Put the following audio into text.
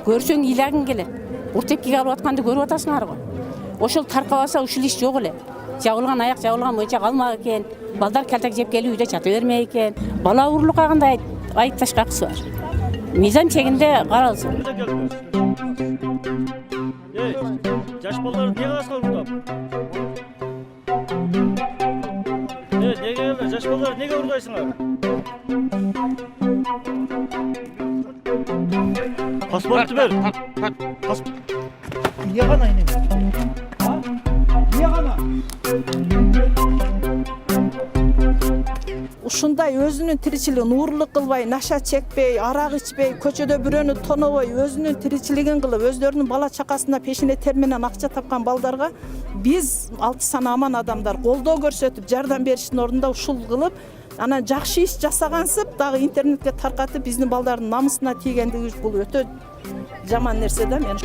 Көрсең илagың келет. Уртепкеге алып атканды көрүп атасыңар го. Ошол таркабаса ушул иш жок эле. Жабылган аяк, жабылган мыйчак алмак экен. Балдар калтак жеп келип үйдө жата бермей экен. Бала урурлукка кандай айыпташка акысы бар. Мыйзам чегинде каралсын. Жаш балдар неге аскар урдап? Неге жаш балдар неге урдайсыңар? Паспортты бер. Niye kana yine? Ha? Niye kana? Ушундай өзүнүн тиричилигин уурлук кылбай, наша чекпей, арак ичпей, көчөдө бирөөнү тонобой, өзүнүн тиричилигин кылып, өздөрүнүн бала чакасына пешине тер менен акча тапкан балдарга биз алты саны аман адамдар колдоо көрсөтүп, жардам бериштин ордунда ушул кылып, анан жакшы иш жасагансып, дагы интернетке таркатып, биздин балдардын намысына тийгендиги бул өтө жаман нерсе да мен.